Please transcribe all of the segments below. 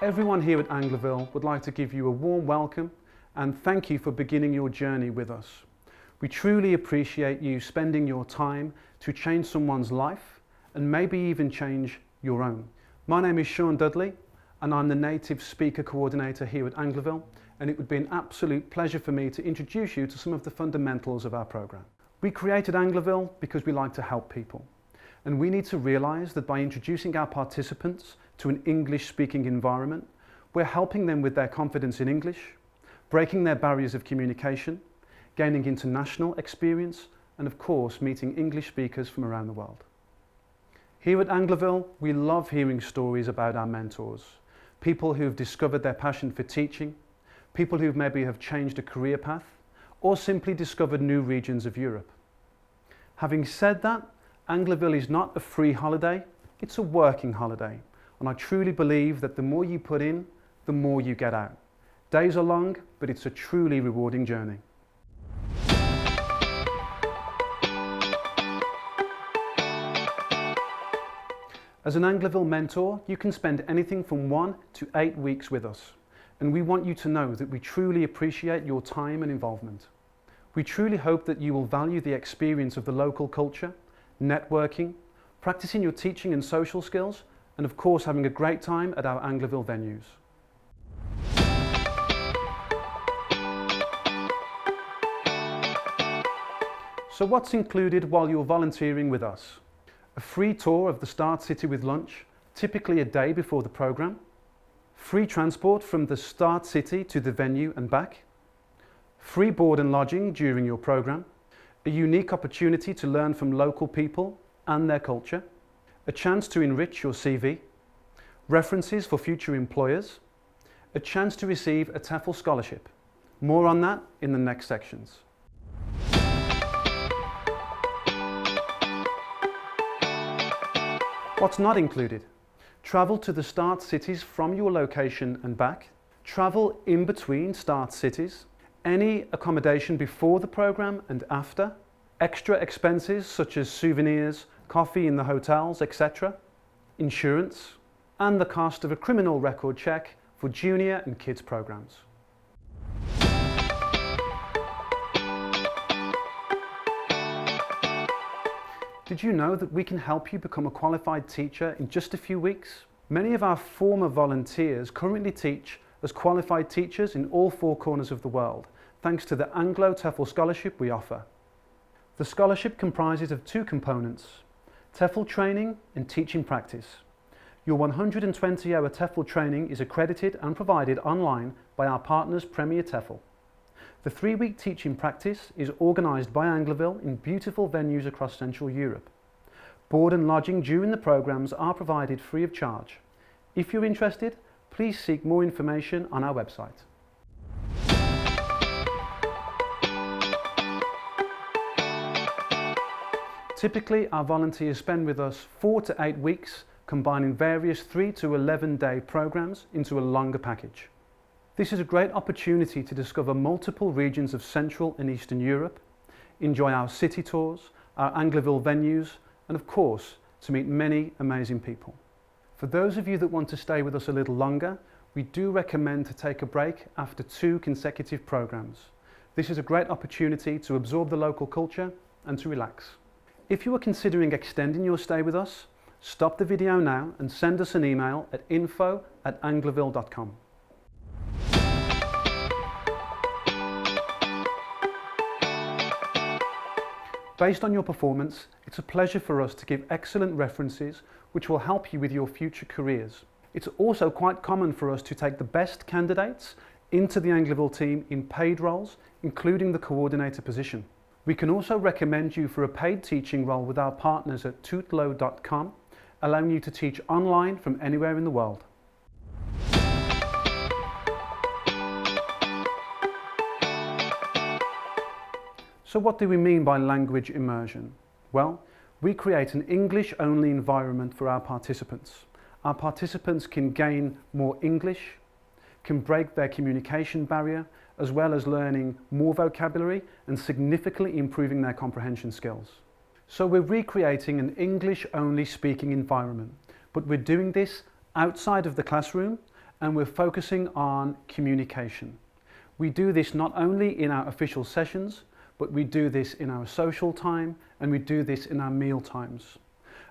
Everyone here at Angloville would like to give you a warm welcome and thank you for beginning your journey with us. We truly appreciate you spending your time to change someone's life and maybe even change your own. My name is Sean Dudley and I'm the Native Speaker Coordinator here at Angloville, and it would be an absolute pleasure for me to introduce you to some of the fundamentals of our programme. We created Angloville because we like to help people, and we need to realise that by introducing our participants to an English-speaking environment, we're helping them with their confidence in English, breaking their barriers of communication, gaining international experience, and of course meeting English speakers from around the world. Here at Angloville, we love hearing stories about our mentors, people who've discovered their passion for teaching, people who maybe have changed a career path, or simply discovered new regions of Europe. Having said that, Angloville is not a free holiday, it's a working holiday, and I truly believe that the more you put in, the more you get out. Days are long, but it's a truly rewarding journey. As an Angloville mentor, you can spend anything from 1 to 8 weeks with us, and we want you to know that we truly appreciate your time and involvement. We truly hope that you will value the experience of the local culture, networking, practicing your teaching and social skills, and of course having a great time at our Angloville venues. So what's included while you're volunteering with us? A free tour of the Start City with lunch, typically a day before the programme. Free transport from the Start City to the venue and back. Free board and lodging during your programme. A unique opportunity to learn from local people and their culture. A chance to enrich your CV. References for future employers. A chance to receive a TEFL scholarship. More on that in the next sections. What's not included? Travel to the Start Cities from your location and back. Travel in between Start Cities. Any accommodation before the programme and after. Extra expenses such as souvenirs, coffee in the hotels, etc. Insurance. And the cost of a criminal record check for junior and kids programmes. Did you know that we can help you become a qualified teacher in just a few weeks? Many of our former volunteers currently teach as qualified teachers in all 4 corners of the world, thanks to the Anglo TEFL scholarship we offer. The scholarship comprises of 2 components, TEFL training and teaching practice. Your 120-hour TEFL training is accredited and provided online by our partners Premier TEFL. The 3-week teaching practice is organised by Angloville in beautiful venues across Central Europe. Board and lodging during the programmes are provided free of charge. If you're interested, please seek more information on our website. Typically, our volunteers spend with us 4 to 8 weeks, combining various 3 to 11-day programmes into a longer package. This is a great opportunity to discover multiple regions of Central and Eastern Europe, enjoy our city tours, our Angloville venues, and of course, to meet many amazing people. For those of you that want to stay with us a little longer, we do recommend to take a break after 2 consecutive programmes. This is a great opportunity to absorb the local culture and to relax. If you are considering extending your stay with us, stop the video now and send us an email at info@angloville.com. Based on your performance, it's a pleasure for us to give excellent references which will help you with your future careers. It's also quite common for us to take the best candidates into the Angloville team in paid roles, including the coordinator position. We can also recommend you for a paid teaching role with our partners at tutlo.com, allowing you to teach online from anywhere in the world. So what do we mean by language immersion? Well, we create an English-only environment for our participants. Our participants can gain more English, can break their communication barrier, as well as learning more vocabulary and significantly improving their comprehension skills. So we're recreating an English-only speaking environment, but we're doing this outside of the classroom and we're focusing on communication. We do this not only in our official sessions, but we do this in our social time and we do this in our meal times.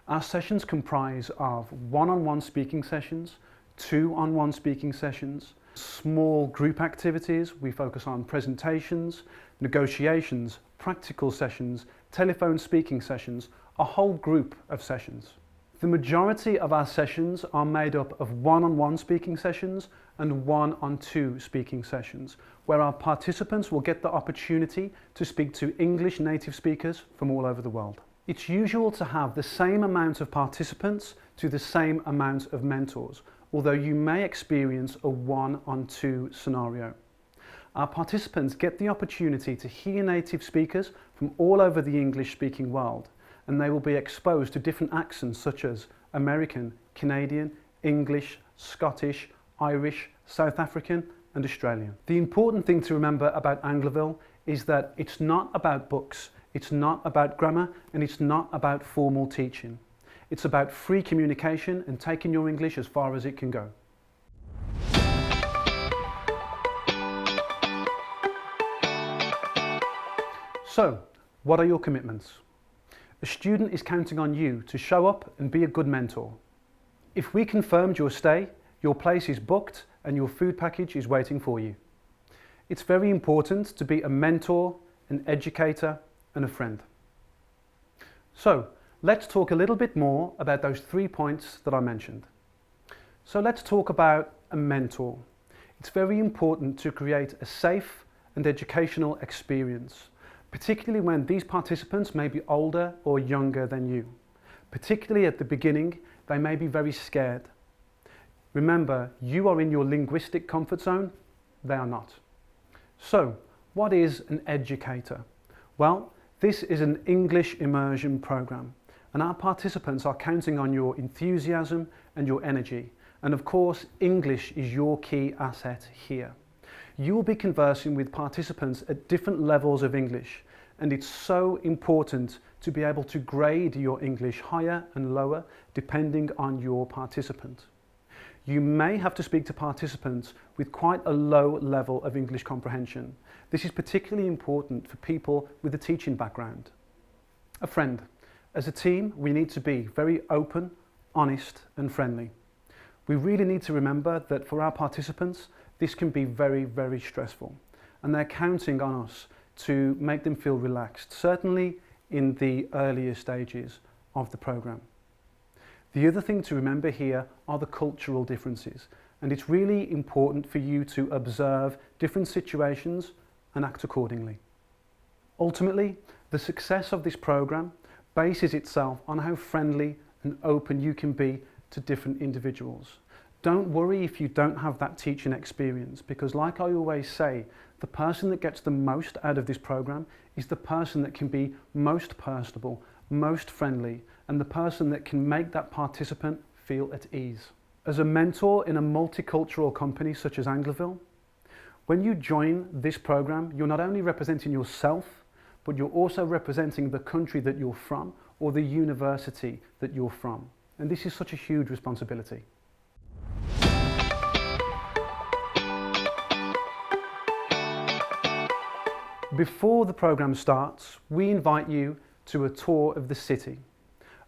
Our sessions comprise of one-on-one speaking sessions, two-on-one speaking sessions, small group activities. We focus on presentations, negotiations, practical sessions, telephone speaking sessions, a whole group of sessions. The majority of our sessions are made up of one-on-one speaking sessions and one-on-two speaking sessions, where our participants will get the opportunity to speak to English native speakers from all over the world. It's usual to have the same amount of participants to the same amount of mentors, although you may experience a one-on-two scenario. Our participants get the opportunity to hear native speakers from all over the English-speaking world, and they will be exposed to different accents such as American, Canadian, English, Scottish, Irish, South African and Australian. The important thing to remember about Angloville is that it's not about books, it's not about grammar, and it's not about formal teaching. It's about free communication and taking your English as far as it can go. So, what are your commitments? A student is counting on you to show up and be a good mentor. If we confirmed your stay, your place is booked and your food package is waiting for you. It's very important to be a mentor, an educator and a friend. So let's talk a little bit more about those 3 points that I mentioned. So let's talk about a mentor. It's very important to create a safe and educational experience, particularly when these participants may be older or younger than you. Particularly at the beginning, they may be very scared. Remember, you are in your linguistic comfort zone, they are not. So, what is an educator? Well, this is an English immersion program, and our participants are counting on your enthusiasm and your energy. And of course, English is your key asset here. You will be conversing with participants at different levels of English, and it's so important to be able to grade your English higher and lower depending on your participant. You may have to speak to participants with quite a low level of English comprehension. This is particularly important for people with a teaching background. A friend. As a team, we need to be very open, honest and friendly. We really need to remember that for our participants, this can be very, very stressful, and they're counting on us to make them feel relaxed, certainly in the earlier stages of the program. The other thing to remember here are the cultural differences, and it's really important for you to observe different situations and act accordingly. Ultimately, the success of this program bases itself on how friendly and open you can be to different individuals. Don't worry if you don't have that teaching experience, because like I always say, the person that gets the most out of this program is the person that can be most personable, most friendly, and the person that can make that participant feel at ease. As a mentor in a multicultural company such as Angloville, when you join this program, you're not only representing yourself, but you're also representing the country that you're from or the university that you're from. And this is such a huge responsibility. Before the program starts, we invite you to a tour of the city.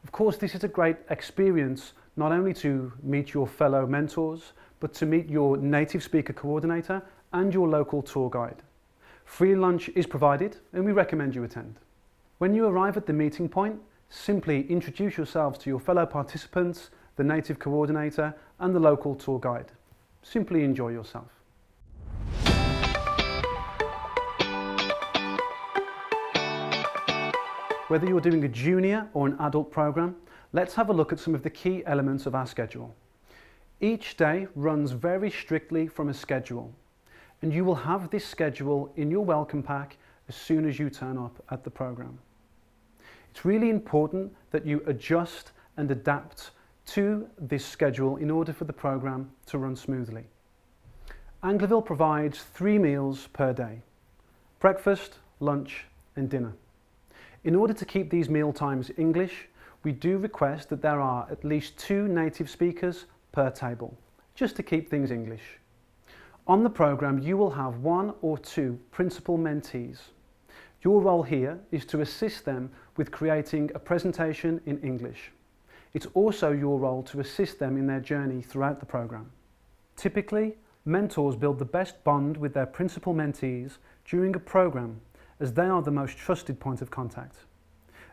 Of course, this is a great experience not only to meet your fellow mentors, but to meet your native speaker coordinator and your local tour guide. Free lunch is provided and we recommend you attend. When you arrive at the meeting point, simply introduce yourselves to your fellow participants, the native coordinator and the local tour guide. Simply enjoy yourself. Whether you're doing a junior or an adult program, let's have a look at some of the key elements of our schedule. Each day runs very strictly from a schedule, and you will have this schedule in your welcome pack as soon as you turn up at the program. It's really important that you adjust and adapt to this schedule in order for the program to run smoothly. Angloville provides 3 meals per day: breakfast, lunch and dinner. In order to keep these meal times English, we do request that there are at least 2 native speakers per table, just to keep things English. On the programme you will have 1 or 2 principal mentees. Your role here is to assist them with creating a presentation in English. It's also your role to assist them in their journey throughout the programme. Typically, mentors build the best bond with their principal mentees during a programme, as they are the most trusted point of contact.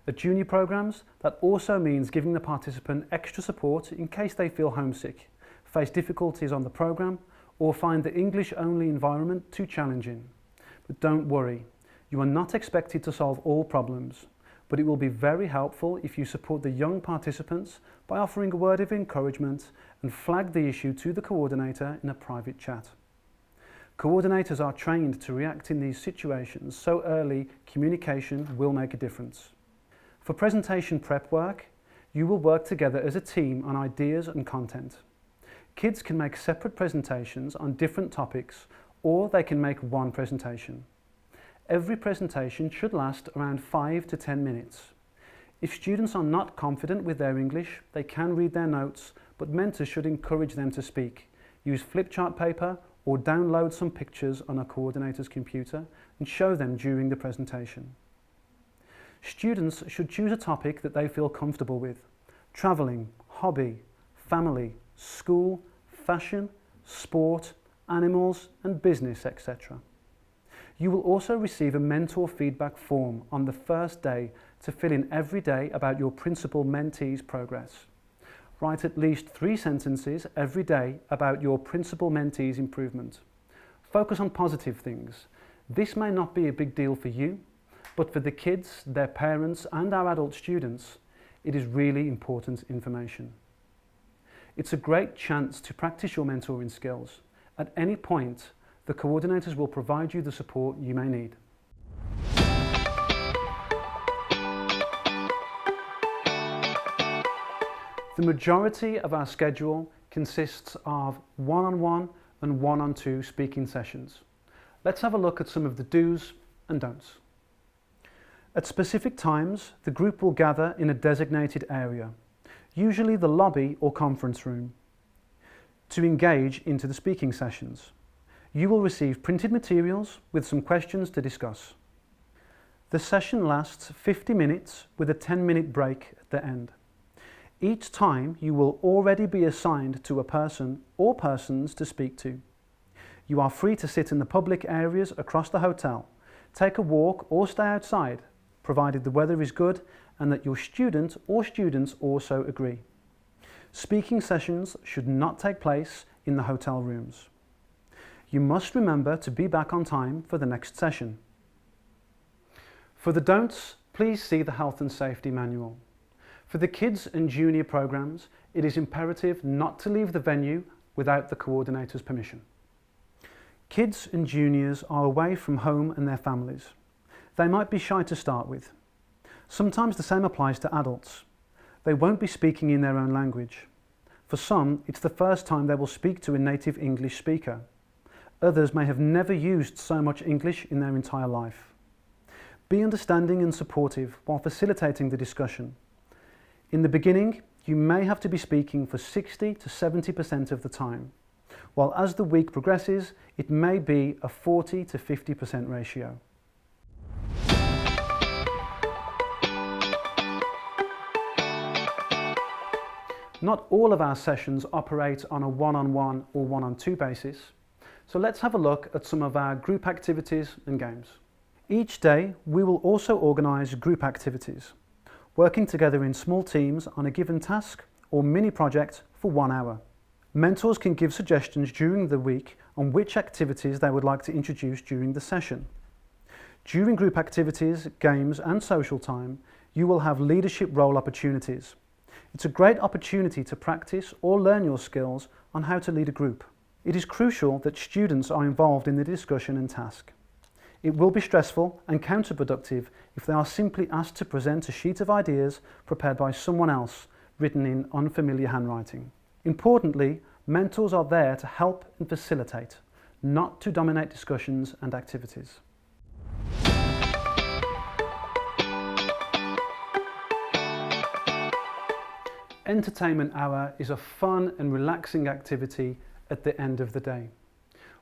At junior programmes, that also means giving the participant extra support in case they feel homesick, face difficulties on the programme, or find the English-only environment too challenging. But don't worry, you are not expected to solve all problems, but it will be very helpful if you support the young participants by offering a word of encouragement and flag the issue to the coordinator in a private chat. Coordinators are trained to react in these situations, so early communication will make a difference. For presentation prep work, you will work together as a team on ideas and content. Kids can make separate presentations on different topics, or they can make one presentation. Every presentation should last around 5 to 10 minutes. If students are not confident with their English, they can read their notes, but mentors should encourage them to speak. Use flip chart paper or download some pictures on a coordinator's computer and show them during the presentation. Students should choose a topic that they feel comfortable with: travelling, hobby, family, school, fashion, sport, animals and business, etc. You will also receive a mentor feedback form on the first day to fill in every day about your principal mentee's progress. Write at least 3 sentences every day about your principal mentee's improvement. Focus on positive things. This may not be a big deal for you, but for the kids, their parents and our adult students, it is really important information. It's a great chance to practice your mentoring skills. At any point, the coordinators will provide you the support you may need. The majority of our schedule consists of one-on-one and one-on-two speaking sessions. Let's have a look at some of the do's and don'ts. At specific times, the group will gather in a designated area, usually the lobby or conference room, to engage into the speaking sessions. You will receive printed materials with some questions to discuss. The session lasts 50 minutes with a 10-minute break at the end. Each time you will already be assigned to a person or persons to speak to. You are free to sit in the public areas across the hotel, take a walk or stay outside, provided the weather is good and that your student or students also agree. Speaking sessions should not take place in the hotel rooms. You must remember to be back on time for the next session. For the don'ts, please see the Health and Safety Manual. For the kids and junior programs, it is imperative not to leave the venue without the coordinator's permission. Kids and juniors are away from home and their families. They might be shy to start with. Sometimes the same applies to adults. They won't be speaking in their own language. For some, it's the first time they will speak to a native English speaker. Others may have never used so much English in their entire life. Be understanding and supportive while facilitating the discussion. In the beginning, you may have to be speaking for 60 to 70% of the time, while as the week progresses, it may be a 40 to 50% ratio. Not all of our sessions operate on a one-on-one or one-on-two basis, so let's have a look at some of our group activities and games. Each day we will also organise group activities, working together in small teams on a given task or mini project for 1 hour. Mentors can give suggestions during the week on which activities they would like to introduce during the session. During group activities, games and social time, you will have leadership role opportunities. It's a great opportunity to practice or learn your skills on how to lead a group. It is crucial that students are involved in the discussion and task. It will be stressful and counterproductive if they are simply asked to present a sheet of ideas prepared by someone else, written in unfamiliar handwriting. Importantly, mentors are there to help and facilitate, not to dominate discussions and activities. Entertainment hour is a fun and relaxing activity at the end of the day.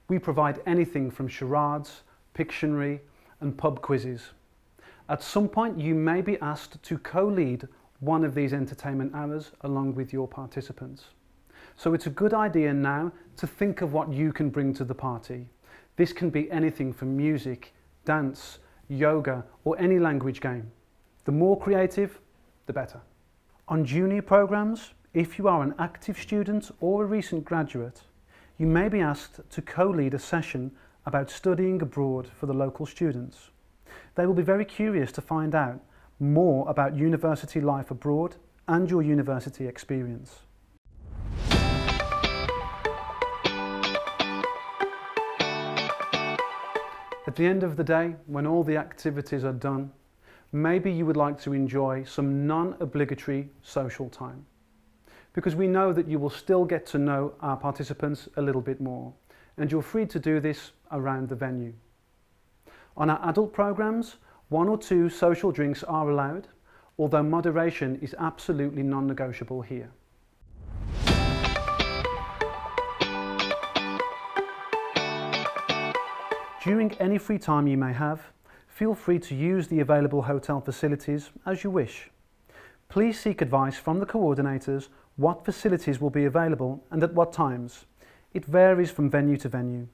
We provide anything from charades, Pictionary and pub quizzes. At some point you may be asked to co-lead one of these entertainment hours along with your participants. So it's a good idea now to think of what you can bring to the party. This can be anything from music, dance, yoga or any language game. The more creative, the better. On junior programs, if you are an active student or a recent graduate, you may be asked to co-lead a session about studying abroad for the local students. They will be very curious to find out more about university life abroad and your university experience. At the end of the day, when all the activities are done, maybe you would like to enjoy some non-obligatory social time, because we know that you will still get to know our participants a little bit more, and you're free to do this around the venue. On our adult programs, 1 or 2 social drinks are allowed, although moderation is absolutely non-negotiable here. During any free time you may have, feel free to use the available hotel facilities as you wish. Please seek advice from the coordinators what facilities will be available and at what times. It varies from venue to venue.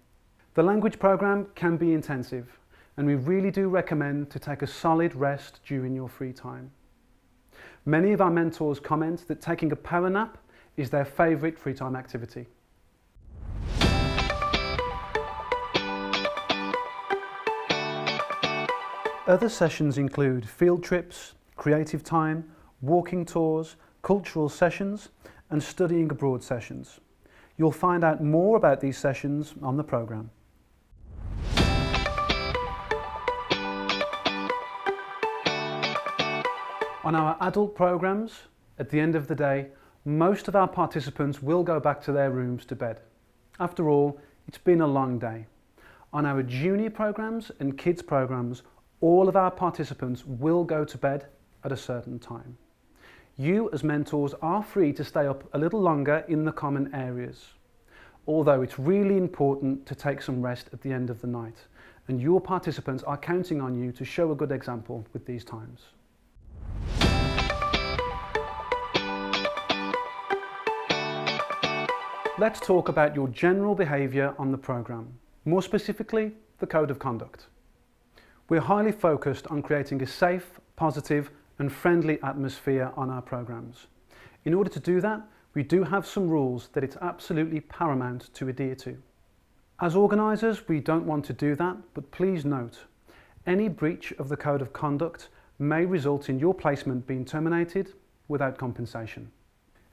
The language program can be intensive, and we really do recommend to take a solid rest during your free time. Many of our mentors comment that taking a power nap is their favourite free time activity. Other sessions include field trips, creative time, walking tours, cultural sessions and studying abroad sessions. You'll find out more about these sessions on the programme. On our adult programmes, at the end of the day, most of our participants will go back to their rooms to bed. After all, it's been a long day. On our junior programmes and kids programmes, all of our participants will go to bed at a certain time. You as mentors are free to stay up a little longer in the common areas, although it's really important to take some rest at the end of the night, and your participants are counting on you to show a good example with these times. Let's talk about your general behaviour on the programme, more specifically the Code of Conduct. We're highly focused on creating a safe, positive and friendly atmosphere on our programmes. In order to do that, we do have some rules that it's absolutely paramount to adhere to. As organisers, we don't want to do that, but please note, any breach of the Code of Conduct may result in your placement being terminated without compensation.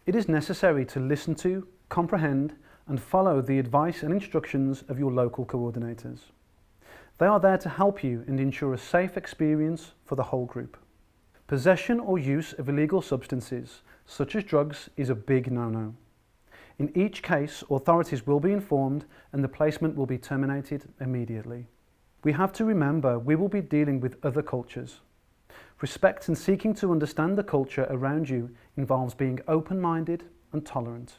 It is necessary to listen to, comprehend and follow the advice and instructions of your local coordinators. They are there to help you and ensure a safe experience for the whole group. Possession or use of illegal substances, such as drugs, is a big no-no. In each case, authorities will be informed and the placement will be terminated immediately. We have to remember we will be dealing with other cultures. Respect and seeking to understand the culture around you involves being open-minded and tolerant.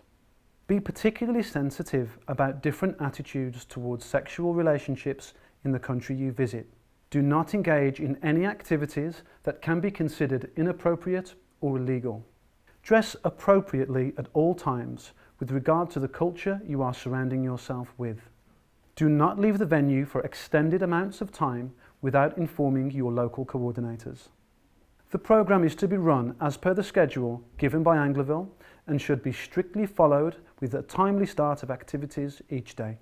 Be particularly sensitive about different attitudes towards sexual relationships in the country you visit. Do not engage in any activities that can be considered inappropriate or illegal. Dress appropriately at all times with regard to the culture you are surrounding yourself with. Do not leave the venue for extended amounts of time without informing your local coordinators. The programme is to be run as per the schedule given by Angloville and should be strictly followed with a timely start of activities each day.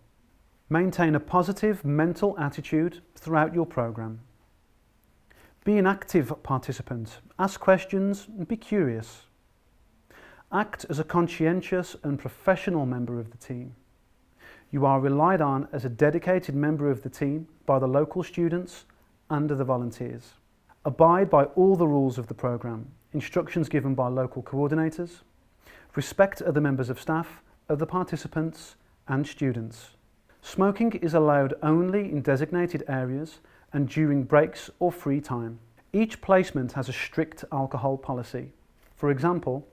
Maintain a positive mental attitude throughout your programme. Be an active participant, ask questions and be curious. Act as a conscientious and professional member of the team. You are relied on as a dedicated member of the team by the local students and the volunteers. Abide by all the rules of the programme, instructions given by local coordinators. Respect other members of staff, other participants and students. Smoking is allowed only in designated areas and during breaks or free time. Each placement has a strict alcohol policy. For example,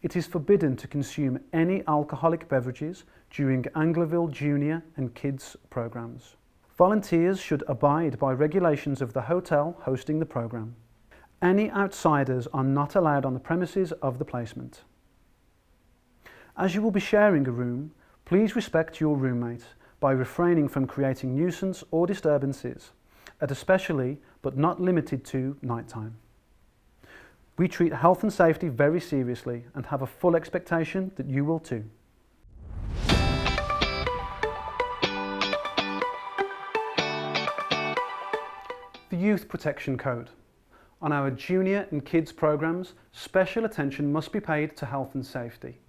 It is forbidden to consume any alcoholic beverages during Angloville Junior and Kids programs. Volunteers should abide by regulations of the hotel hosting the program. Any outsiders are not allowed on the premises of the placement. As you will be sharing a room, please respect your roommate by refraining from creating nuisance or disturbances, at especially but not limited to nighttime. We treat health and safety very seriously and have a full expectation that you will too. The Youth Protection Code. On our junior and kids programs, special attention must be paid to health and safety.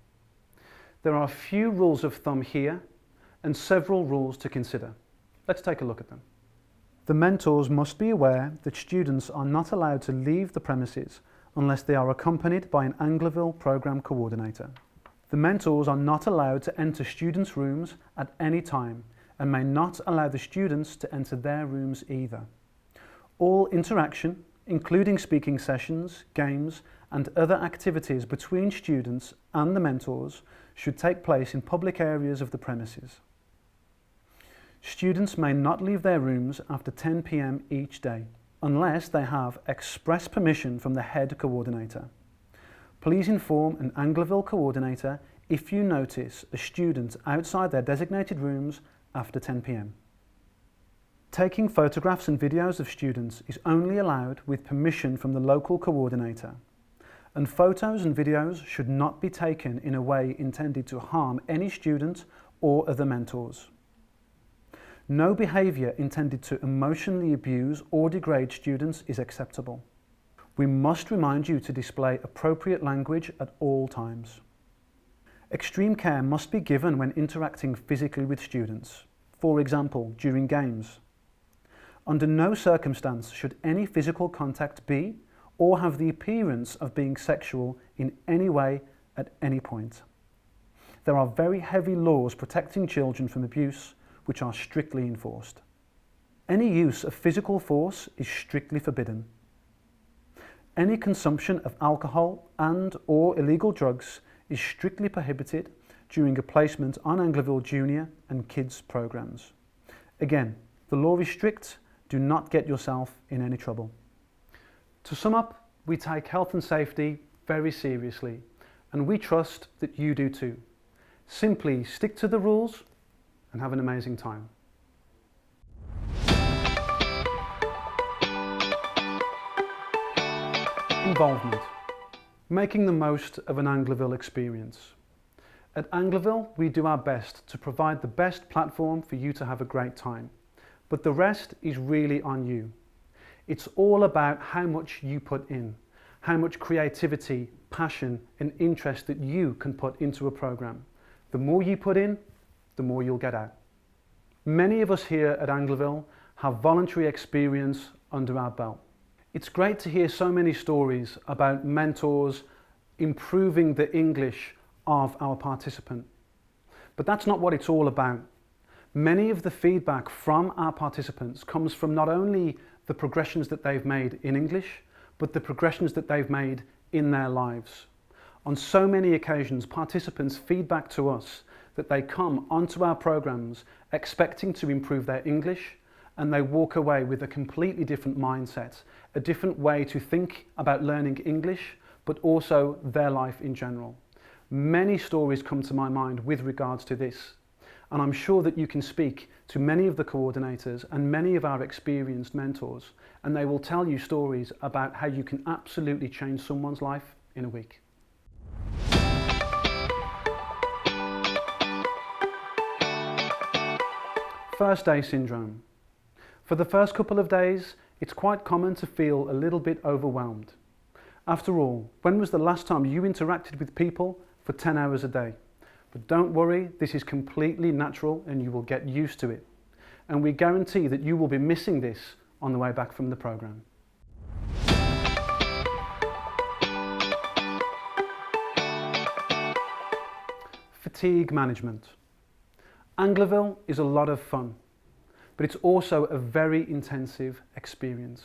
There are a few rules of thumb here and several rules to consider. Let's take a look at them. The mentors must be aware that students are not allowed to leave the premises unless they are accompanied by an Angloville program coordinator. The mentors are not allowed to enter students' rooms at any time and may not allow the students to enter their rooms either. All interaction, including speaking sessions, games, and other activities between students and the mentors, should take place in public areas of the premises. Students may not leave their rooms after 10 p.m. each day, unless they have express permission from the head coordinator. Please inform an Angloville coordinator if you notice a student outside their designated rooms after 10 p.m. Taking photographs and videos of students is only allowed with permission from the local coordinator, and photos and videos should not be taken in a way intended to harm any student or other mentors. No behaviour intended to emotionally abuse or degrade students is acceptable. We must remind you to display appropriate language at all times. Extreme care must be given when interacting physically with students, for example, during games. Under no circumstance should any physical contact be or have the appearance of being sexual in any way at any point. There are very heavy laws protecting children from abuse, which are strictly enforced. Any use of physical force is strictly forbidden. Any consumption of alcohol and/or illegal drugs is strictly prohibited during a placement on Angloville Junior and Kids programs. Again, the law is strict. Do not get yourself in any trouble. To sum up, we take health and safety very seriously, and we trust that you do too. Simply stick to the rules and have an amazing time. Involvement. Making the most of an Angloville experience. At Angloville, we do our best to provide the best platform for you to have a great time. But the rest is really on you. It's all about how much you put in, how much creativity, passion and interest that you can put into a program. The more you put in, the more you'll get out. Many of us here at Angloville have voluntary experience under our belt. It's great to hear so many stories about mentors improving the English of our participant. But that's not what it's all about. Many of the feedback from our participants comes from not only the progressions that they've made in English, but the progressions that they've made in their lives. On so many occasions, participants feedback to us that they come onto our programs expecting to improve their English, and they walk away with a completely different mindset, a different way to think about learning English, but also their life in general. Many stories come to my mind with regards to this. And I'm sure that you can speak to many of the coordinators and many of our experienced mentors, and they will tell you stories about how you can absolutely change someone's life in a week. First day syndrome. For the first couple of days, it's quite common to feel a little bit overwhelmed. After all, when was the last time you interacted with people for 10 hours a day? But don't worry, this is completely natural and you will get used to it. And we guarantee that you will be missing this on the way back from the program. Fatigue management. Angloville is a lot of fun, but it's also a very intensive experience.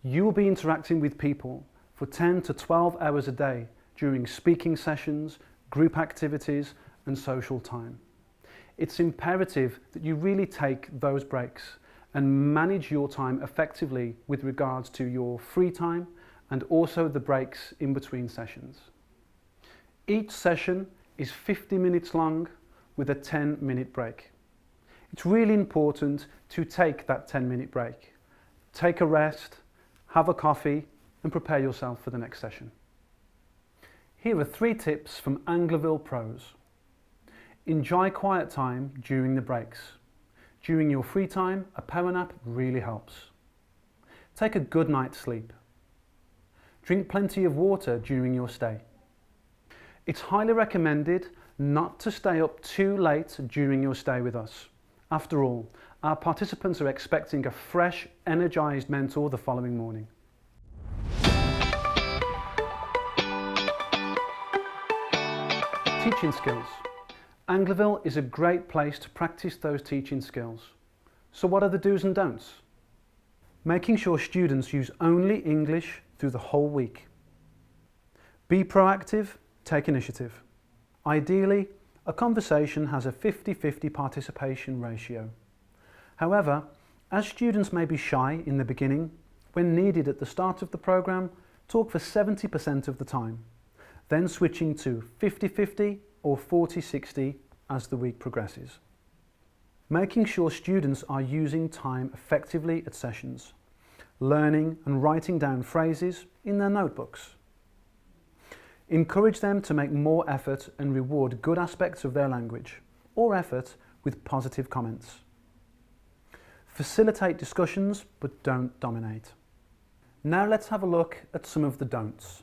You will be interacting with people for 10 to 12 hours a day during speaking sessions, group activities and social time. It's imperative that you really take those breaks and manage your time effectively with regards to your free time and also the breaks in between sessions. Each session is 50 minutes long with a 10-minute break. It's really important to take that 10-minute break. Take a rest, have a coffee and prepare yourself for the next session. Here are 3 tips from Angloville pros. Enjoy quiet time during the breaks. During your free time, a power nap really helps. Take a good night's sleep. Drink plenty of water during your stay. It's highly recommended not to stay up too late during your stay with us. After all, our participants are expecting a fresh, energised mentor the following morning. Teaching skills. Angloville is a great place to practice those teaching skills. So what are the do's and don'ts? Making sure students use only English through the whole week. Be proactive, take initiative. Ideally, a conversation has a 50-50 participation ratio. However, as students may be shy in the beginning, when needed at the start of the programme, talk for 70% of the time, then switching to 50-50 or 40-60 as the week progresses. Making sure students are using time effectively at sessions, learning and writing down phrases in their notebooks. Encourage them to make more effort and reward good aspects of their language or effort with positive comments. Facilitate discussions but don't dominate. Now let's have a look at some of the don'ts.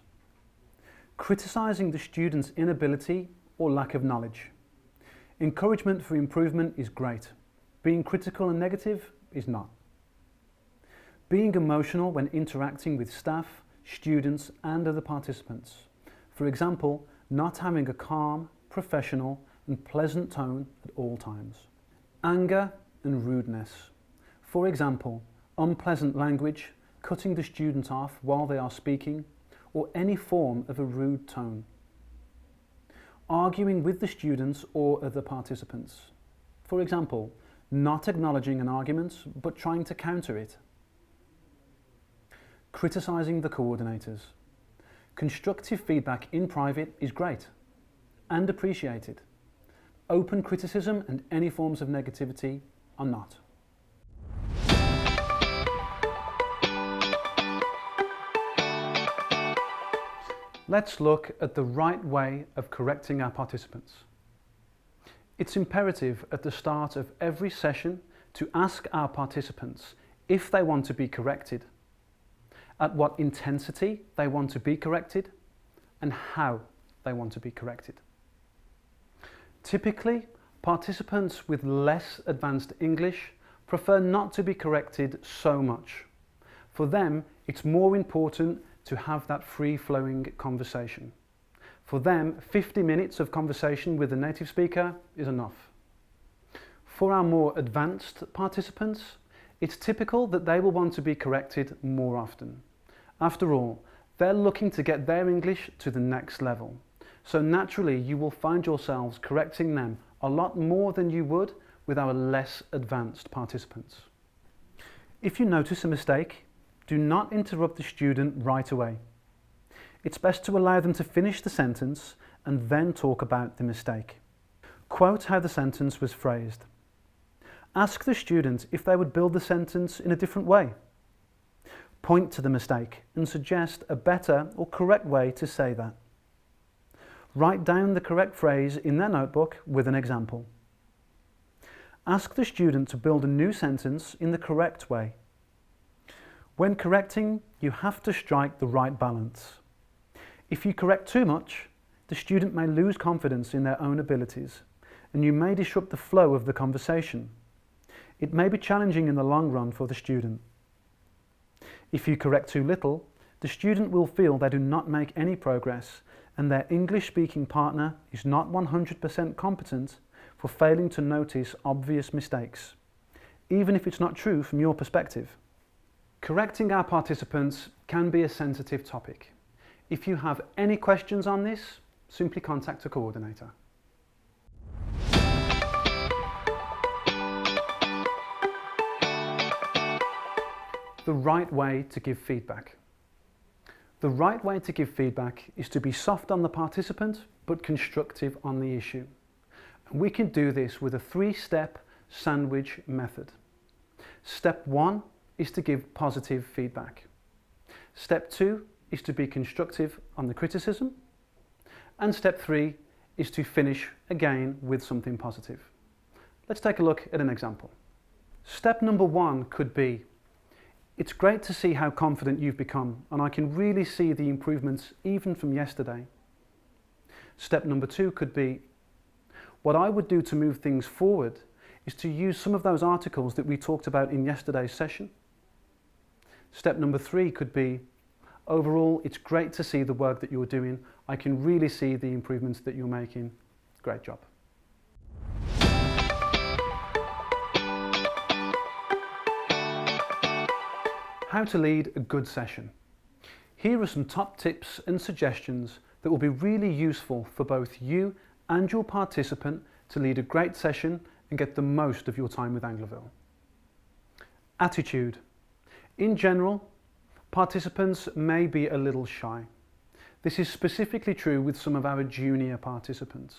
Criticising the student's inability or lack of knowledge. Encouragement for improvement is great. Being critical and negative is not. Being emotional when interacting with staff, students and other participants. For example, not having a calm, professional and pleasant tone at all times. Anger and rudeness. For example, unpleasant language, cutting the student off while they are speaking, or any form of a rude tone. Arguing with the students or other participants. For example, not acknowledging an argument but trying to counter it. Criticising the coordinators. Constructive feedback in private is great and appreciated. Open criticism and any forms of negativity are not. Let's look at the right way of correcting our participants. It's imperative at the start of every session to ask our participants if they want to be corrected, at what intensity they want to be corrected, and how they want to be corrected. Typically, participants with less advanced English prefer not to be corrected so much. For them, it's more important to have that free-flowing conversation. For them, 50 minutes of conversation with a native speaker is enough. For our more advanced participants, it's typical that they will want to be corrected more often. After all, they're looking to get their English to the next level. So naturally, you will find yourselves correcting them a lot more than you would with our less advanced participants. If you notice a mistake, do not interrupt the student right away. It's best to allow them to finish the sentence and then talk about the mistake. Quote how the sentence was phrased. Ask the student if they would build the sentence in a different way. Point to the mistake and suggest a better or correct way to say that. Write down the correct phrase in their notebook with an example. Ask the student to build a new sentence in the correct way. When correcting, you have to strike the right balance. If you correct too much, the student may lose confidence in their own abilities, and you may disrupt the flow of the conversation. It may be challenging in the long run for the student. If you correct too little, the student will feel they do not make any progress, and their English-speaking partner is not 100% competent for failing to notice obvious mistakes, even if it's not true from your perspective. Correcting our participants can be a sensitive topic. If you have any questions on this, simply contact a coordinator. The right way to give feedback. The right way to give feedback is to be soft on the participant but constructive on the issue. And we can do this with a 3-step sandwich method. Step 1 is to give positive feedback. Step 2 is to be constructive on the criticism. And step 3 is to finish again with something positive. Let's take a look at an example. Step number 1 could be, it's great to see how confident you've become, and I can really see the improvements even from yesterday. Step number 2 could be, what I would do to move things forward is to use some of those articles that we talked about in yesterday's session. Step number 3 could be, overall, it's great to see the work that you're doing. I can really see the improvements that you're making. Great job. How to lead a good session. Here are some top tips and suggestions that will be really useful for both you and your participant to lead a great session and get the most of your time with Angloville. Attitude. In general, participants may be a little shy. This is specifically true with some of our junior participants.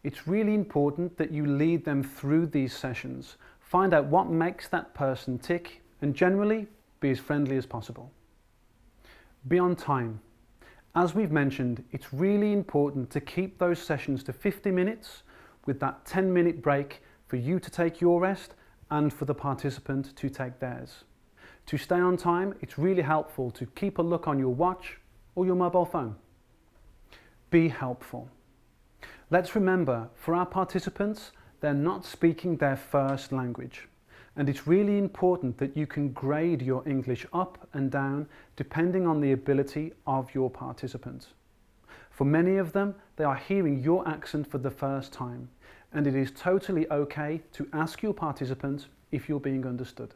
It's really important that you lead them through these sessions, find out what makes that person tick, and generally be as friendly as possible. Be on time. As we've mentioned, it's really important to keep those sessions to 50 minutes with that 10-minute break for you to take your rest and for the participant to take theirs. To stay on time, it's really helpful to keep a look on your watch or your mobile phone. Be helpful. Let's remember, for our participants, they're not speaking their first language. And it's really important that you can grade your English up and down depending on the ability of your participants. For many of them, they are hearing your accent for the first time, and it is totally okay to ask your participants if you're being understood.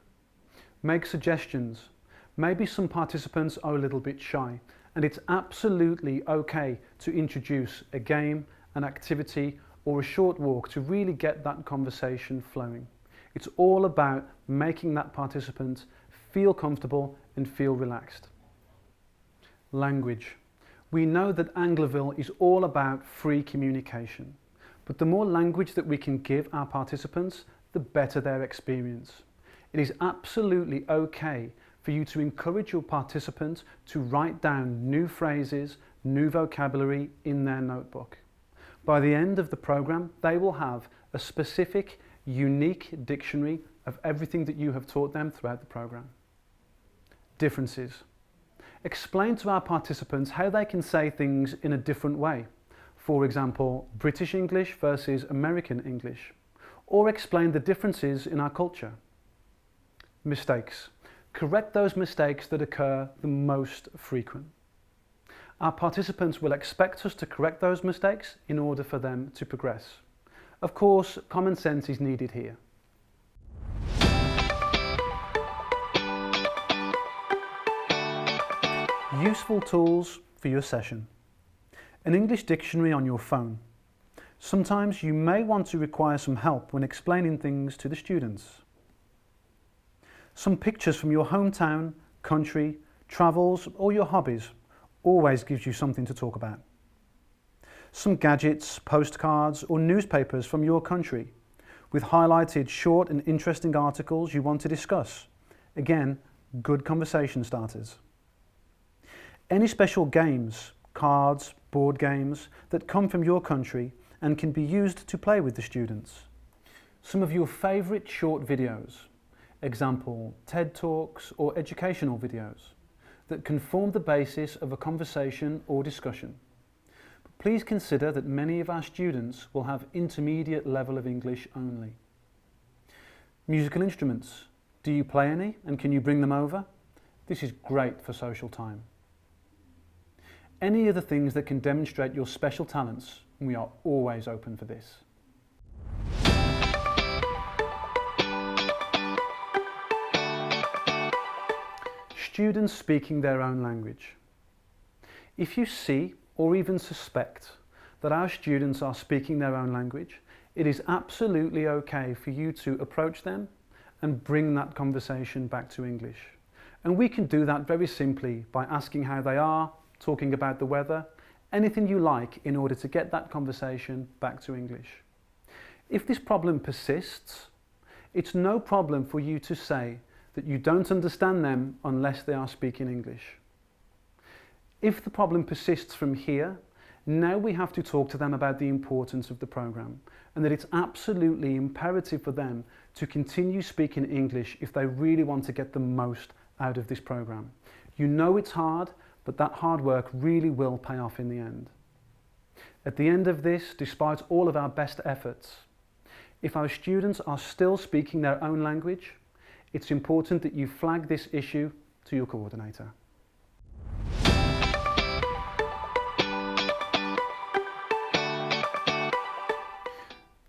Make suggestions. Maybe some participants are a little bit shy, and it's absolutely okay to introduce a game, an activity, or a short walk to really get that conversation flowing. It's all about making that participant feel comfortable and feel relaxed. Language. We know that Angloville is all about free communication, but the more language that we can give our participants, the better their experience. It is absolutely okay for you to encourage your participants to write down new phrases, new vocabulary in their notebook. By the end of the program, they will have a specific unique dictionary of everything that you have taught them throughout the program. Differences. Explain to our participants how they can say things in a different way. For example, British English versus American English. Or explain the differences in our culture. Mistakes. Correct those mistakes that occur the most frequent. Our participants will expect us to correct those mistakes in order for them to progress. Of course, common sense is needed here. Useful tools for your session. An English dictionary on your phone. Sometimes you may want to require some help when explaining things to the students. Some pictures from your hometown, country, travels, or your hobbies always gives you something to talk about. Some gadgets, postcards, or newspapers from your country with highlighted short and interesting articles you want to discuss. Again, good conversation starters. Any special games, cards, board games that come from your country and can be used to play with the students. Some of your favourite short videos, example TED Talks or educational videos, that can form the basis of a conversation or discussion. Please consider that many of our students will have intermediate level of English only. Musical instruments. Do you play any and can you bring them over? This is great for social time. Any other things that can demonstrate your special talents, we are always open for this. Students speaking their own language. If you see or even suspect that our students are speaking their own language, it is absolutely okay for you to approach them and bring that conversation back to English. And we can do that very simply by asking how they are, talking about the weather, anything you like in order to get that conversation back to English. If this problem persists, it's no problem for you to say that you don't understand them unless they are speaking English. If the problem persists from here, now we have to talk to them about the importance of the program and that it's absolutely imperative for them to continue speaking English if they really want to get the most out of this program. You know it's hard, but that hard work really will pay off in the end. At the end of this, despite all of our best efforts, if our students are still speaking their own language, it's important that you flag this issue to your coordinator.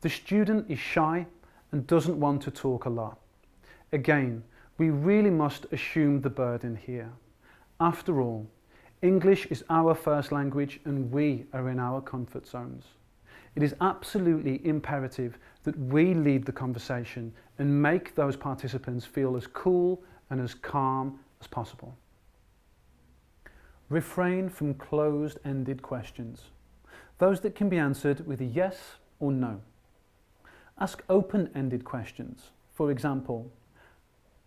The student is shy and doesn't want to talk a lot. Again, we really must assume the burden here. After all, English is our first language and we are in our comfort zones. It is absolutely imperative that we lead the conversation and make those participants feel as cool and as calm as possible. Refrain from closed-ended questions, those that can be answered with a yes or no. Ask open-ended questions. For example,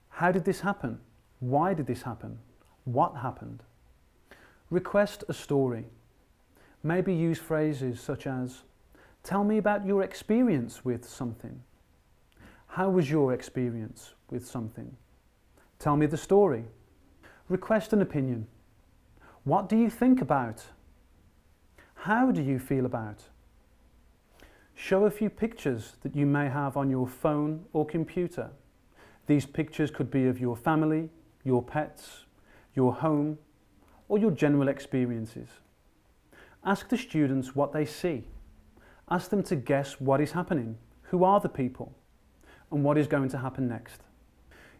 how did this happen? Why did this happen? What happened? Request a story. Maybe use phrases such as, tell me about your experience with something. How was your experience with something? Tell me the story. Request an opinion. What do you think about? How do you feel about? Show a few pictures that you may have on your phone or computer. These pictures could be of your family, your pets, your home, or your general experiences. Ask the students what they see. Ask them to guess what is happening, who are the people, and what is going to happen next.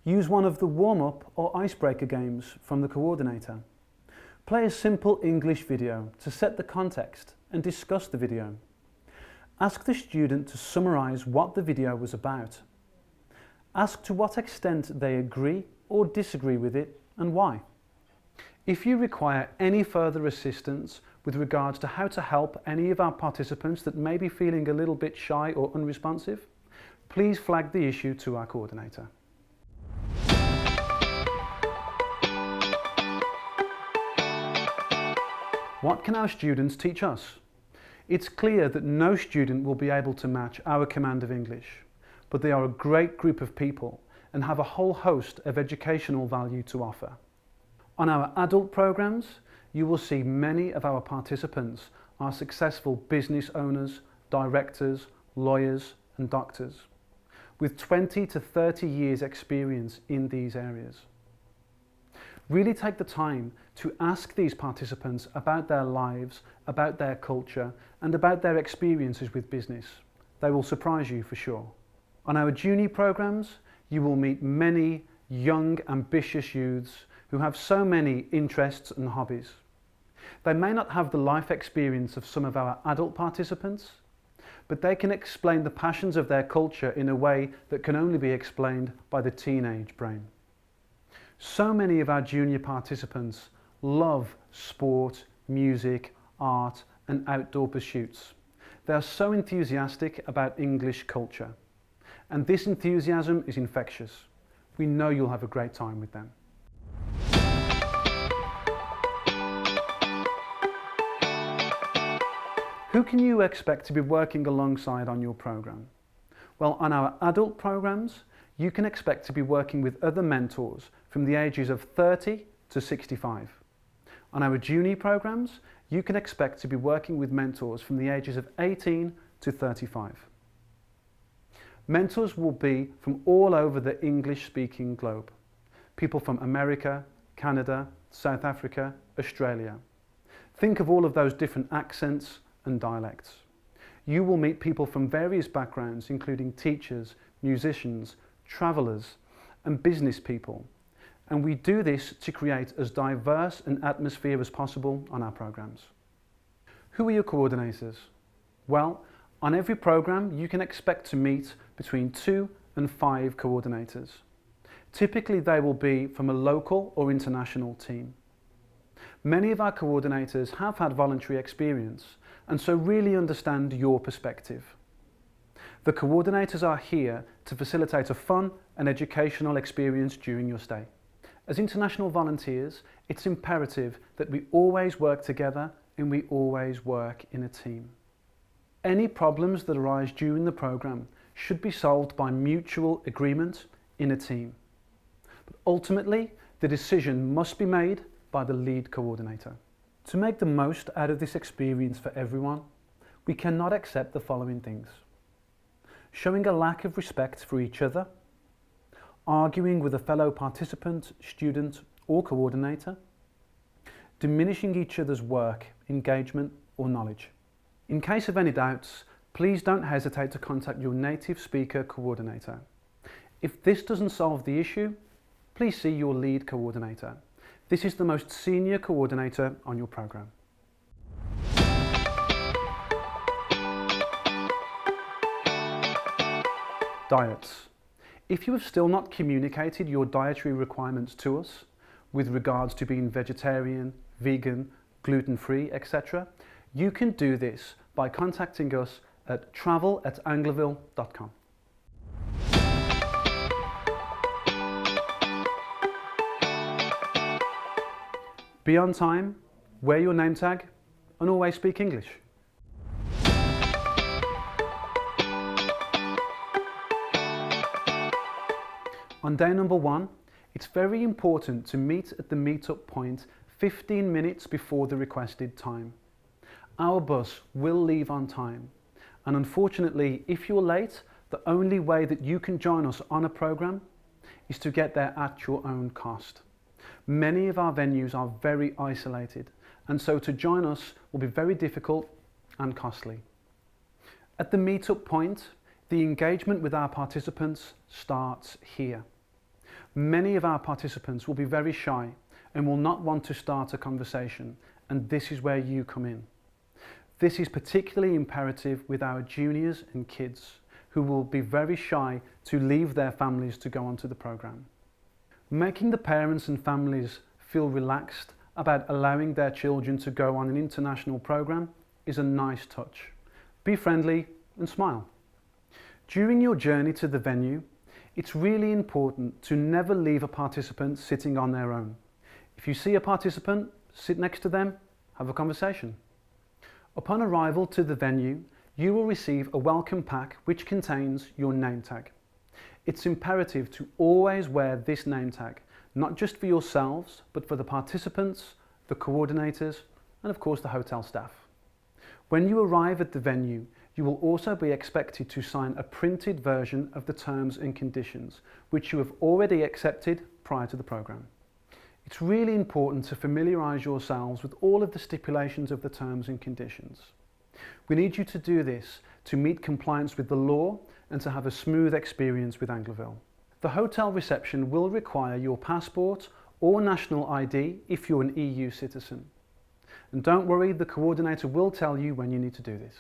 Use one of the warm-up or icebreaker games from the coordinator. Play a simple English video to set the context and discuss the video. Ask the student to summarise what the video was about. Ask to what extent they agree or disagree with it and why. If you require any further assistance with regards to how to help any of our participants that may be feeling a little bit shy or unresponsive, please flag the issue to our coordinator. What can our students teach us? It's clear that no student will be able to match our command of English, but they are a great group of people and have a whole host of educational value to offer. On our adult programs, you will see many of our participants are successful business owners, directors, lawyers and doctors, with 20 to 30 years experience in these areas. Really take the time to ask these participants about their lives, about their culture, and about their experiences with business. They will surprise you for sure. On our junior programs, you will meet many young, ambitious youths who have so many interests and hobbies. They may not have the life experience of some of our adult participants, but they can explain the passions of their culture in a way that can only be explained by the teenage brain. So many of our junior participants love sport, music, art and outdoor pursuits. They are so enthusiastic about English culture, and this enthusiasm is infectious. We know you'll have a great time with them. Who can you expect to be working alongside on your program? Well, on our adult programs, you can expect to be working with other mentors from the ages of 30 to 65. On our junior programs, you can expect to be working with mentors from the ages of 18 to 35. Mentors will be from all over the English-speaking globe. People from America, Canada, South Africa, Australia. Think of all of those different accents and dialects. You will meet people from various backgrounds, including teachers, musicians, travellers and business people. and we do this to create as diverse an atmosphere as possible on our programs. Who are your coordinators? Well, on every program you can expect to meet between 2 and 5 coordinators. Typically they will be from a local or international team. Many of our coordinators have had voluntary experience and so really understand your perspective. The coordinators are here to facilitate a fun and educational experience during your stay. As international volunteers, it's imperative that we always work together and we always work in a team. Any problems that arise during the program should be solved by mutual agreement in a team. But ultimately, the decision must be made by the lead coordinator. To make the most out of this experience for everyone, we cannot accept the following things: showing a lack of respect for each other, arguing with a fellow participant, student or coordinator, diminishing each other's work, engagement or knowledge. In case of any doubts, please don't hesitate to contact your native speaker coordinator. If this doesn't solve the issue, please see your lead coordinator. This is the most senior coordinator on your program. Diets. If you have still not communicated your dietary requirements to us with regards to being vegetarian, vegan, gluten-free, etc., you can do this by contacting us at travel@angloville.com. Be on time, wear your name tag, and always speak English. On day number 1, it's very important to meet at the meet-up point 15 minutes before the requested time. Our bus will leave on time, and unfortunately, if you're late, the only way that you can join us on a program is to get there at your own cost. Many of our venues are very isolated, and so to join us will be very difficult and costly. At the meet-up point, the engagement with our participants starts here. Many of our participants will be very shy and will not want to start a conversation, and this is where you come in. This is particularly imperative with our juniors and kids, who will be very shy to leave their families to go onto the program. Making the parents and families feel relaxed about allowing their children to go on an international program is a nice touch. Be friendly and smile. During your journey to the venue, it's really important to never leave a participant sitting on their own. If you see a participant, sit next to them, have a conversation. Upon arrival to the venue, you will receive a welcome pack which contains your name tag. It's imperative to always wear this name tag, not just for yourselves, but for the participants, the coordinators, and of course the hotel staff. When you arrive at the venue, you will also be expected to sign a printed version of the terms and conditions, which you have already accepted prior to the program. It's really important to familiarise yourselves with all of the stipulations of the terms and conditions. We need you to do this to meet compliance with the law and to have a smooth experience with Angloville. The hotel reception will require your passport or national ID if you're an EU citizen. And don't worry, the coordinator will tell you when you need to do this.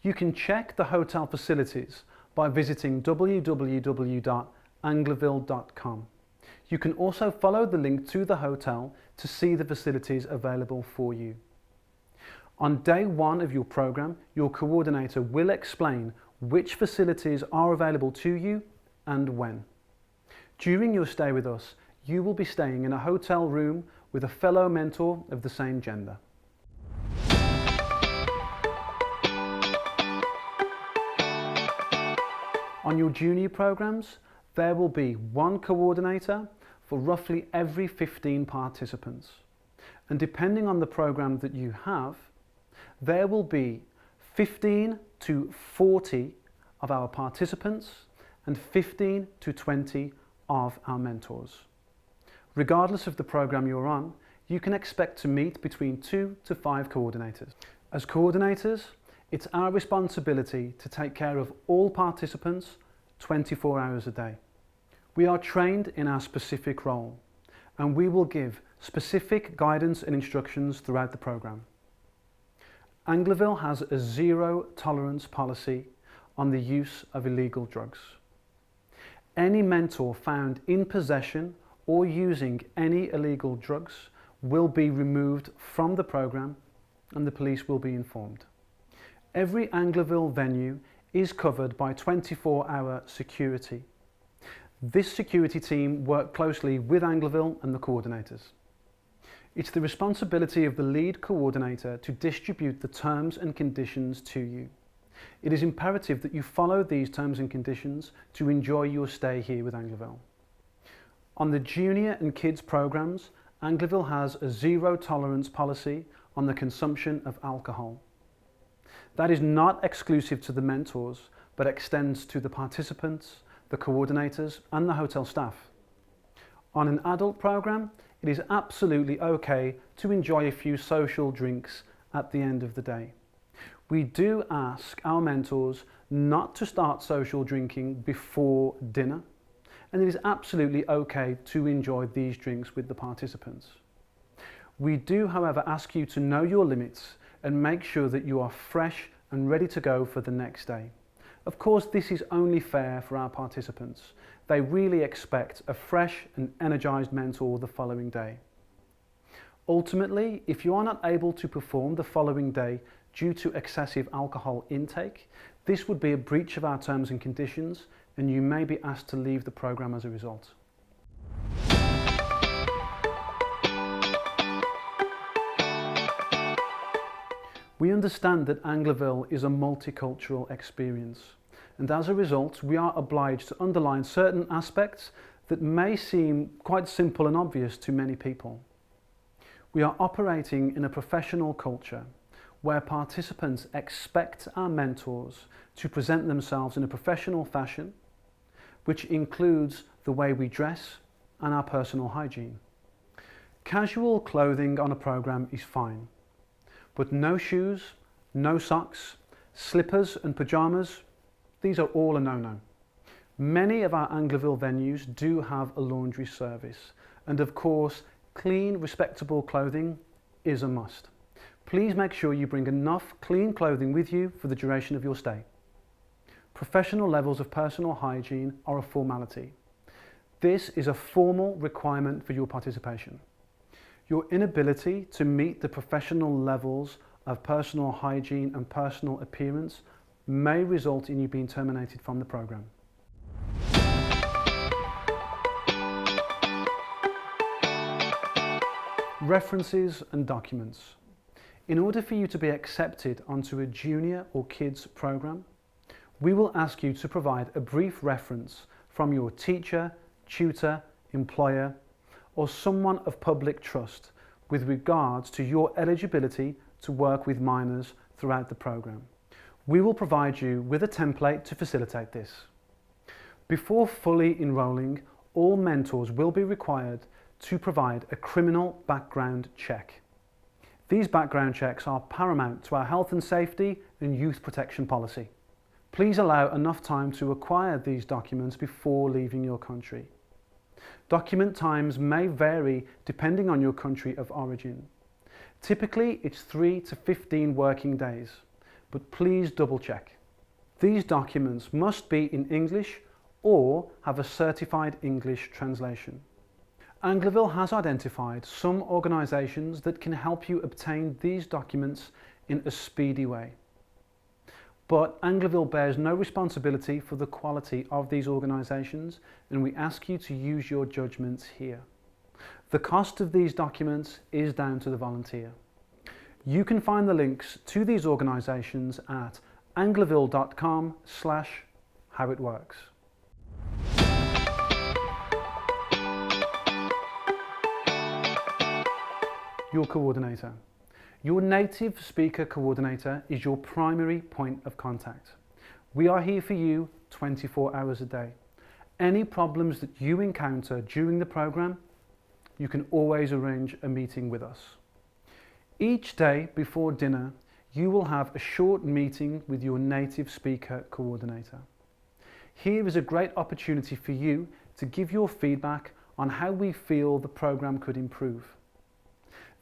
You can check the hotel facilities by visiting www.angloville.com. You can also follow the link to the hotel to see the facilities available for you. On day 1 of your program, your coordinator will explain which facilities are available to you and when. During your stay with us, you will be staying in a hotel room with a fellow mentor of the same gender. On your junior programs, there will be 1 coordinator for roughly every 15 participants. And depending on the program that you have, there will be 15 to 40 of our participants and 15 to 20 of our mentors. Regardless of the program you're on, you can expect to meet between 2 to 5 coordinators. As coordinators, it's our responsibility to take care of all participants 24 hours a day. We are trained in our specific role, and we will give specific guidance and instructions throughout the program. Angloville has a zero tolerance policy on the use of illegal drugs. Any mentor found in possession or using any illegal drugs will be removed from the program and the police will be informed. Every Angloville venue is covered by 24-hour security. This security team work closely with Angloville and the coordinators. It's the responsibility of the lead coordinator to distribute the terms and conditions to you. It is imperative that you follow these terms and conditions to enjoy your stay here with Angloville. On the junior and kids programs, Angloville has a zero tolerance policy on the consumption of alcohol. That is not exclusive to the mentors, but extends to the participants, the coordinators and the hotel staff. On an adult program, it is absolutely okay to enjoy a few social drinks at the end of the day. We do ask our mentors not to start social drinking before dinner, and it is absolutely okay to enjoy these drinks with the participants. We do, however, ask you to know your limits and make sure that you are fresh and ready to go for the next day. Of course, this is only fair for our participants. They really expect a fresh and energized mentor the following day. Ultimately, if you are not able to perform the following day due to excessive alcohol intake, this would be a breach of our terms and conditions, and you may be asked to leave the program as a result. We understand that Angloville is a multicultural experience, and as a result we are obliged to underline certain aspects that may seem quite simple and obvious to many people. We are operating in a professional culture where participants expect our mentors to present themselves in a professional fashion, which includes the way we dress and our personal hygiene. Casual clothing on a program is fine, but no shoes, no socks, slippers and pyjamas, these are all a no-no. Many of our Angloville venues do have a laundry service, and of course, clean, respectable clothing is a must. Please make sure you bring enough clean clothing with you for the duration of your stay. Professional levels of personal hygiene are a formality. This is a formal requirement for your participation. Your inability to meet the professional levels of personal hygiene and personal appearance may result in you being terminated from the program. References and documents. In order for you to be accepted onto a junior or kids program, we will ask you to provide a brief reference from your teacher, tutor, employer, or someone of public trust with regards to your eligibility to work with minors throughout the program. We will provide you with a template to facilitate this. Before fully enrolling, all mentors will be required to provide a criminal background check. These background checks are paramount to our health and safety and youth protection policy. Please allow enough time to acquire these documents before leaving your country. Document times may vary depending on your country of origin. Typically, it's 3 to 15 working days, but please double check. These documents must be in English or have a certified English translation. Angloville has identified some organisations that can help you obtain these documents in a speedy way. But Angloville bears no responsibility for the quality of these organisations, and we ask you to use your judgments here. The cost of these documents is down to the volunteer. You can find the links to these organisations at angloville.com/howitworks. Your coordinator. Your native speaker coordinator is your primary point of contact. We are here for you 24 hours a day. Any problems that you encounter during the program, you can always arrange a meeting with us. Each day before dinner, you will have a short meeting with your native speaker coordinator. Here is a great opportunity for you to give your feedback on how we feel the programme could improve.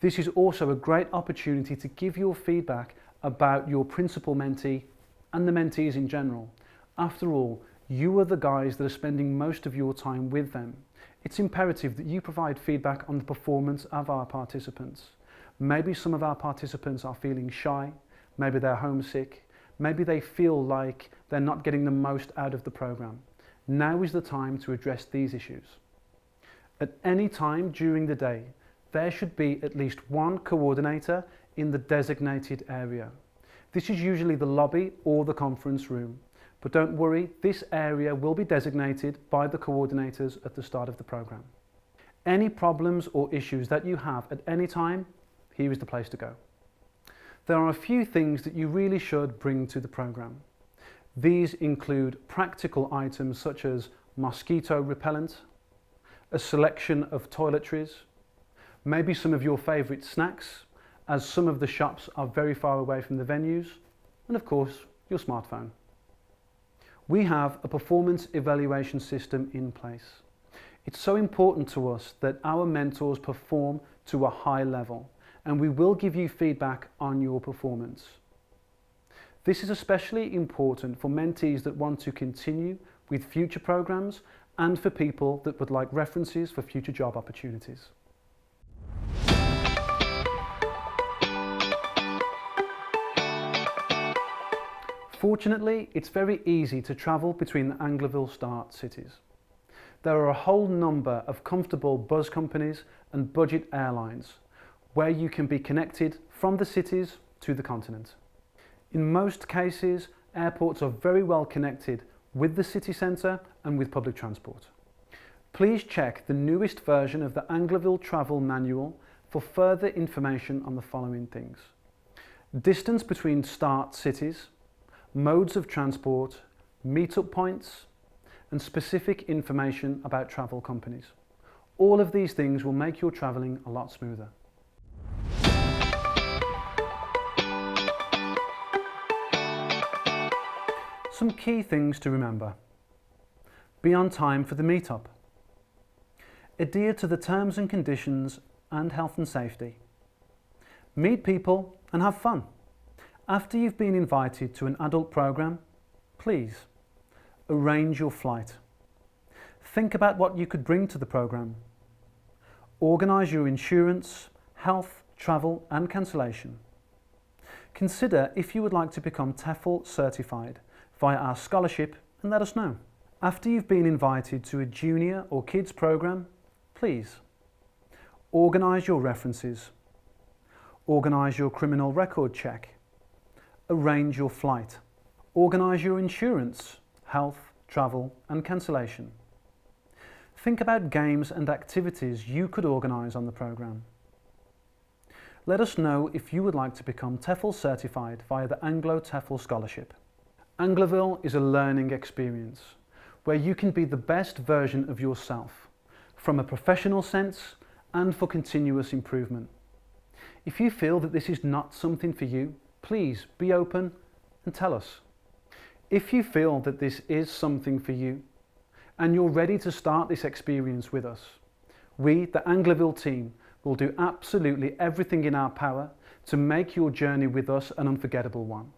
This is also a great opportunity to give your feedback about your principal mentee and the mentees in general. After all, you are the guys that are spending most of your time with them. It's imperative that you provide feedback on the performance of our participants. Maybe some of our participants are feeling shy, maybe they're homesick, maybe they feel like they're not getting the most out of the programme. Now is the time to address these issues. At any time during the day, there should be at least one coordinator in the designated area. This is usually the lobby or the conference room. But don't worry, this area will be designated by the coordinators at the start of the programme. Any problems or issues that you have at any time, here is the place to go. There are a few things that you really should bring to the programme. These include practical items such as mosquito repellent, a selection of toiletries, maybe some of your favourite snacks, as some of the shops are very far away from the venues, and of course, your smartphone. We have a performance evaluation system in place. It's so important to us that our mentors perform to a high level, and we will give you feedback on your performance. This is especially important for mentees that want to continue with future programs and for people that would like references for future job opportunities. Fortunately, it's very easy to travel between the Angloville start cities. There are a whole number of comfortable bus companies and budget airlines where you can be connected from the cities to the continent. In most cases, airports are very well connected with the city centre and with public transport. Please check the newest version of the Angloville Travel Manual for further information on the following things: distance between start cities, modes of transport, meet-up points, and specific information about travel companies. All of these things will make your travelling a lot smoother. Some key things to remember. Be on time for the meet-up. Adhere to the terms and conditions and health and safety. Meet people and have fun. After you've been invited to an adult programme, please arrange your flight. Think about what you could bring to the programme. Organise your insurance, health, travel and cancellation. Consider if you would like to become TEFL certified via our scholarship and let us know. After you've been invited to a junior or kids programme, please organise your references. Organise your criminal record check. Arrange your flight. Organise your insurance, health, travel and cancellation. Think about games and activities you could organise on the programme. Let us know if you would like to become TEFL certified via the Anglo TEFL Scholarship. Angloville is a learning experience where you can be the best version of yourself from a professional sense and for continuous improvement. If you feel that this is not something for you, please be open and tell us. If you feel that this is something for you and you're ready to start this experience with us, we, the Angloville team, will do absolutely everything in our power to make your journey with us an unforgettable one.